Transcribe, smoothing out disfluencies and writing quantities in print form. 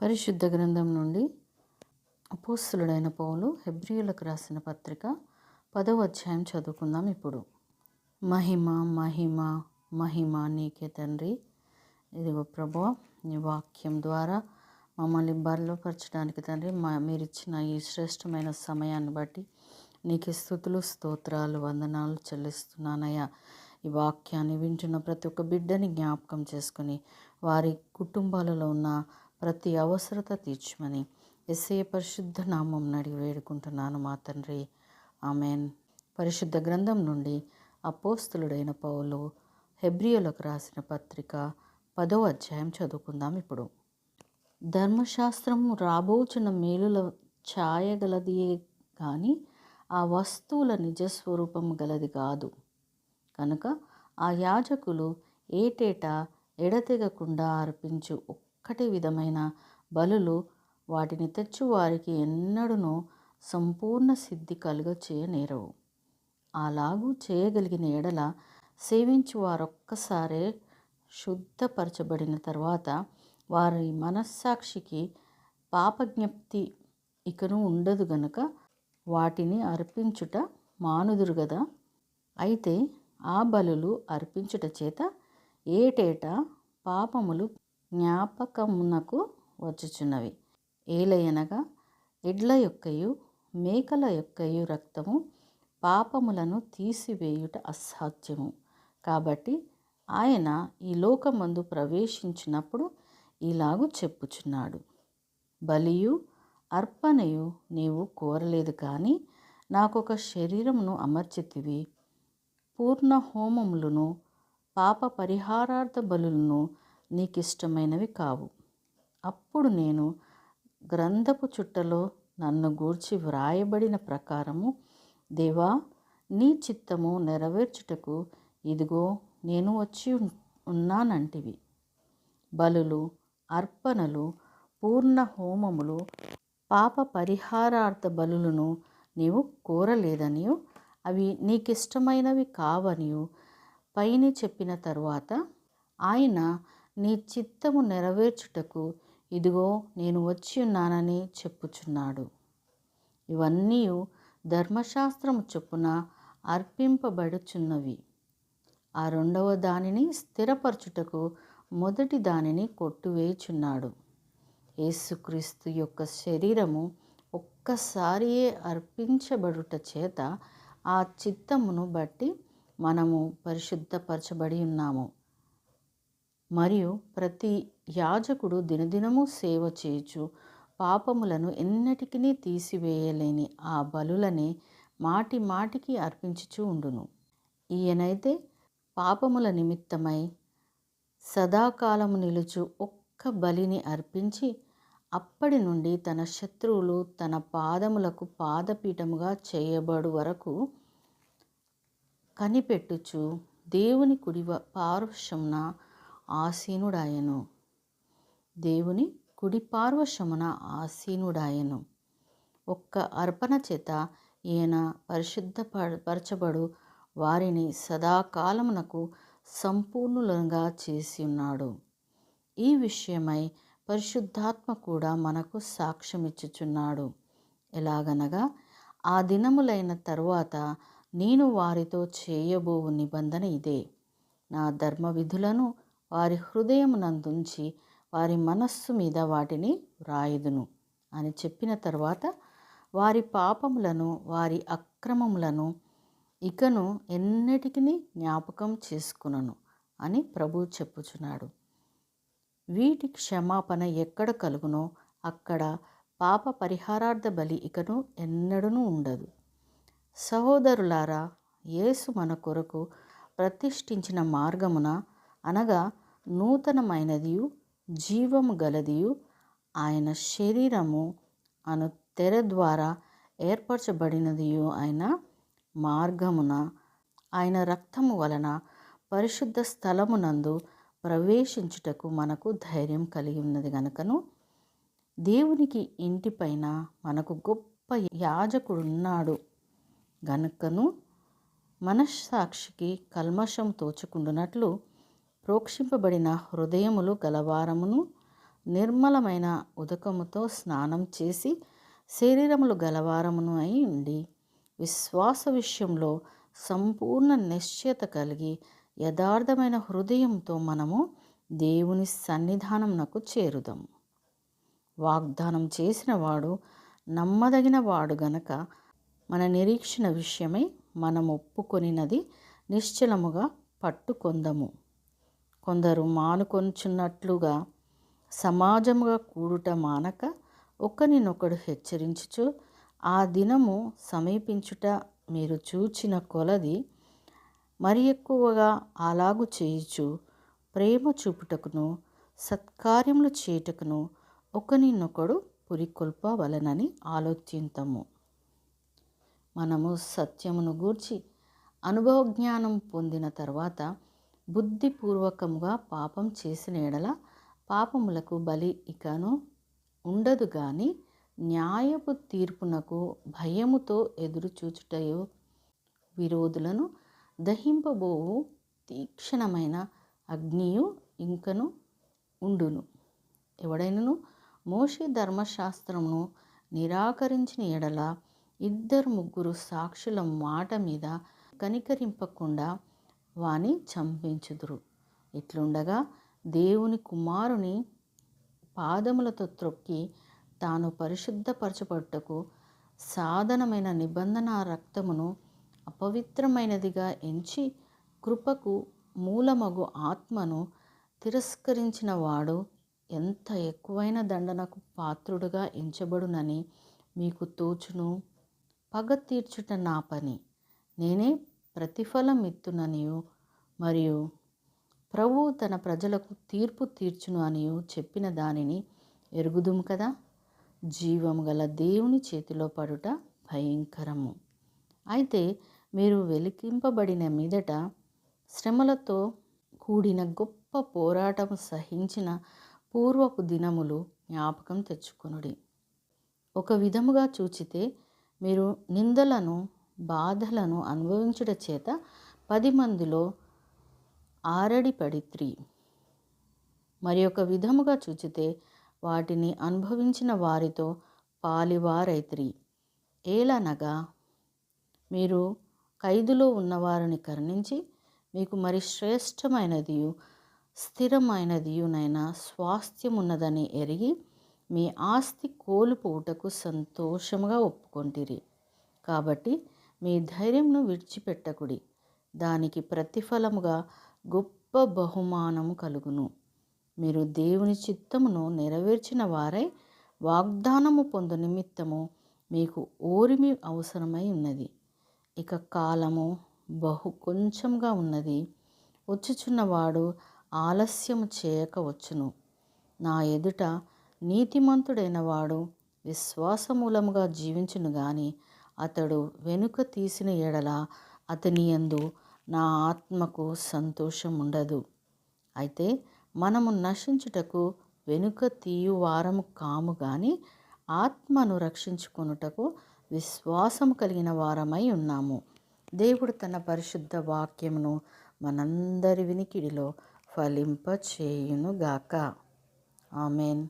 పరిశుద్ధ గ్రంథం నుండి అపోస్తలుడైన పౌలు హెబ్రీయులకు రాసిన పత్రిక 10వ అధ్యాయం చదువుకుందాం. ఇప్పుడు మహిమ మహిమ మహిమ నీకే తండ్రి. ఇదిగో ప్రభువా, నీ వాక్యం ద్వారా మమ్మల్ని బలపరచడానికి తండ్రి మీరిచ్చిన ఈ శ్రేష్టమైన సమయాన్ని బట్టి నీకు స్తుతులు స్తోత్రాలు వందనాలు చెల్లిస్తున్నానయ్యా. ఈ వాక్యాన్ని వింటున్న ప్రతి ఒక్క బిడ్డని జ్ఞాపకం చేసుకుని వారి కుటుంబాలలో ఉన్న ప్రతి అవసరత తీర్చమని యేసయ్య పరిశుద్ధ నామం అడిగి వేడుకుంటున్నాను మా తండ్రి, ఆమెన్. పరిశుద్ధ గ్రంథం నుండి అపోస్తలుడైన పౌలు హెబ్రీయులకు రాసిన పత్రిక 10వ అధ్యాయం చదువుకుందాం. ఇప్పుడు ధర్మశాస్త్రము రాబోచున్న మేలుల ఛాయగలదియే కానీ ఆ వస్తువుల నిజస్వరూపము గలది కాదు. కనుక ఆ యాజకులు ఏటేటా ఎడతెగకుండా అర్పించు ఒక్కటి విధమైన బలులు వాటిని తెచ్చు వారికి ఎన్నడూనూ సంపూర్ణ సిద్ధి కలుగచేయనేరవు. అలాగూ చేయగలిగిన ఎడల సేవించు వారొక్కసారే శుద్ధపరచబడిన తర్వాత వారి మనస్సాక్షికి పాపజ్ఞప్తి ఇకను ఉండదు గనుక వాటిని అర్పించుట మానుదురు గదా. అయితే ఆ బలులు అర్పించుట చేత ఏటేటా పాపములు జ్ఞాపకమునకు వచ్చుచున్నవి. ఏలయనగా ఎడ్ల యొక్కయు మేకల యొక్కయు రక్తము పాపములను తీసివేయుట అసాధ్యము. కాబట్టి ఆయన ఈ లోకమందు ప్రవేశించినప్పుడు ఇలాగు చెప్పుచున్నాడు, బలియు అర్పణయు నీవు కోరలేదు కానీ నాకొక శరీరమును అమర్చితివి. పూర్ణ హోమములను పాప పరిహారార్థ బలులను నీకిష్టమైనవి కావు. అప్పుడు నేను గ్రంథపు చుట్టలో నన్ను గూర్చి వ్రాయబడిన ప్రకారము, దేవా, నీ చిత్తము నెరవేర్చుటకు ఇదిగో నేను వచ్చి ఉన్నానంటివి. బలులు అర్పణలు పూర్ణ హోమములు పాప పరిహారార్థ బలులను నీవు కోరలేదనియు అవి నీకిష్టమైనవి కావనియు పైన చెప్పిన తరువాత ఆయన నీ చిత్తము నెరవేర్చుటకు ఇదిగో నేను వచ్చి ఉన్నానని చెప్పుచున్నాడు. ఇవన్నీ ధర్మశాస్త్రము చొప్పున అర్పింపబడుచున్నవి. ఆ రెండవ దానిని స్థిరపరచుటకు మొదటి దానిని కొట్టువేయుచున్నాడు. యేసుక్రీస్తు యొక్క శరీరము ఒక్కసారియే అర్పించబడుట చేత ఆ చిత్తమును బట్టి మనము పరిశుద్ధపరచబడి ఉన్నాము. మరియు ప్రతి యాజకుడు దినదినము సేవ చేయుచు పాపములను ఎన్నటికీ తీసివేయలేని ఆ బలులనే మాటి మాటికి అర్పించుచూ ఉండును. ఈయనైతే పాపముల నిమిత్తమై సదాకాలము నిలుచు ఒక్క బలిని అర్పించి అప్పటి నుండి తన శత్రువులు తన పాదములకు పాదపీఠముగా చేయబడు వరకు కనిపెట్టుచు దేవుని కుడి పార్శ్వమున ఆసీనుడాయను. దేవుని కుడి పార్శ్వమున ఆసీనుడాయను. ఒక్క అర్పణ చేత ఈయన పరిశుద్ధపరచబడు వారిని సదాకాలమునకు సంపూర్ణులుగా చేసి ఉన్నాడు. ఈ విషయమై పరిశుద్ధాత్మ కూడా మనకు సాక్ష్యమిచ్చుచున్నాడు. ఎలాగనగా, ఆ దినములైన తరువాత నేను వారితో చేయబోవు నిబంధన ఇదే, నా ధర్మ విధులను వారి హృదయమునందుంచి వారి మనస్సు మీద వాటిని వ్రాయుదును అని చెప్పిన తర్వాత వారి పాపములను వారి అక్రమములను ఇకను ఎన్నటికీ జ్ఞాపకం చేసుకునను అని ప్రభువు చెప్పుచున్నాడు. వీటి క్షమాపణ ఎక్కడ కలుగునో అక్కడ పాప పరిహారార్థ బలి ఇకను ఎన్నడూనూ ఉండదు. సహోదరులారా, యేసు మన కొరకు ప్రతిష్ఠించిన మార్గమున, అనగా నూతనమైనదియు జీవము గలదియు ఆయన శరీరము అను తెర ద్వారా ఏర్పరచబడినదియు అయిన మార్గమున ఆయన రక్తము వలన పరిశుద్ధ స్థలమునందు ప్రవేశించుటకు మనకు ధైర్యం కలిగి ఉన్నది గనుకను, దేవునికి ఇంటిపైన మనకు గొప్ప యాజకుడున్నాడు గనుకను, మనస్సాక్షికి కల్మషం తోచుకుండునట్లు ప్రోక్షింపబడిన హృదయములు గలవారమును నిర్మలమైన ఉదకముతో స్నానం చేసి శరీరములు గలవారమును అయి ఉండి విశ్వాస విషయంలో సంపూర్ణ నిశ్చయత కలిగి యథార్థమైన హృదయంతో మనము దేవుని సన్నిధానమునకు చేరుదాం. వాగ్దానం చేసిన వాడు నమ్మదగిన వాడు గనక మన నిరీక్షణ విషయమై మనం ఒప్పుకొనినది నిశ్చలముగా పట్టుకొందము. కొందరు మానుకొనుచున్నట్లుగా సమాజముగా కూడుట మానక ఒకరినొకడు హెచ్చరించుచు ఆ దినము సమీపించుట మీరు చూచిన కొలది మరి ఎక్కువగా అలాగు చేయుచు ప్రేమ చూపుటకును సత్కార్యములు చేయుటకును ఒకరినొకడు పురికొల్పవలెనని ఆలోచింతము. మనము సత్యమును గూర్చి అనుభవ జ్ఞానం పొందిన తర్వాత బుద్ధిపూర్వకముగా పాపం చేసిన ఎడల పాపములకు బలి ఇకను ఉండదు గాని న్యాయపు తీర్పునకు భయముతో ఎదురుచూచుటయో విరోధులను దహింపబోవు తీక్షణమైన అగ్నియు ఇంకను ఉండును. ఎవడైనను మోషే ధర్మశాస్త్రమును నిరాకరించిన ఎడల 2-3 సాక్షుల మాట మీద కనికరింపకుండా వాని చంపించుదురు. ఇట్లుండగా దేవుని కుమారుని పాదములతో త్రొక్కి తాను పరిశుద్ధపరచబట్టుకు సాధనమైన నిబంధన రక్తమును అపవిత్రమైనదిగా ఎంచి కృపకు మూలమగు ఆత్మను తిరస్కరించిన వాడు ఎంత ఎక్కువైన దండనకు పాత్రుడుగా ఎంచబడునని మీకు తోచును. పగ తీర్చుట నా పని, నేనే ప్రతిఫలం ఇత్తుననియు మరియు ప్రభువు తన ప్రజలకు తీర్పు తీర్చును అనియు చెప్పిన దానిని ఎరుగుదుము కదా. జీవము గల దేవుని చేతిలో పడుట భయంకరము. అయితే మీరు వెలికింపబడిన మీదట శ్రమలతో కూడిన గొప్ప పోరాటము సహించిన పూర్వపు దినములు జ్ఞాపకం తెచ్చుకొనుడి. ఒక విధముగా చూచితే మీరు నిందలను బాధలను అనుభవించుట చేత 10 మందిలో ఆరడిపడిత్రి. మరి ఒక విధముగా చూచితే వాటిని అనుభవించిన వారితో పాలివారైత్రి. ఏలనగా మీరు ఖైదులో ఉన్నవారిని కరుణించి మీకు మరి శ్రేష్టమైనదియు స్థిరమైనదియునైన స్వాస్థ్యమున్నదని ఎరిగి మీ ఆస్తి కోల్పోవుటకు సంతోషముగా ఒప్పుకొంటిరి. కాబట్టి మీ ధైర్యమును విడిచిపెట్టకుడి, దానికి ప్రతిఫలముగా గొప్ప బహుమానము కలుగును. మీరు దేవుని చిత్తమును నెరవేర్చిన వారై వాగ్దానము పొందు నిమిత్తము మీకు ఓరిమి అవసరమై ఉన్నది. ఇక కాలము బహు కొంచెంగా ఉన్నది. వచ్చుచున్నవాడు ఆలస్యము చేయక వచ్చును. నా ఎదుట నీతిమంతుడైన వాడు విశ్వాసమూలముగా జీవించును గాని అతడు వెనుక తీసిన ఎడల అతని యందు నా ఆత్మకు సంతోషం ఉండదు. అయితే మనము నశించుటకు వెనుక తీయు వారము కాము గాని ఆత్మను రక్షించుకొనుటకు విశ్వాసము కలిగిన వారమై ఉన్నాము. దేవుడు తన పరిశుద్ధ వాక్యమును మనందరి వినికిడిలో ఫలింప చేయునుగాక. ఆమెన్.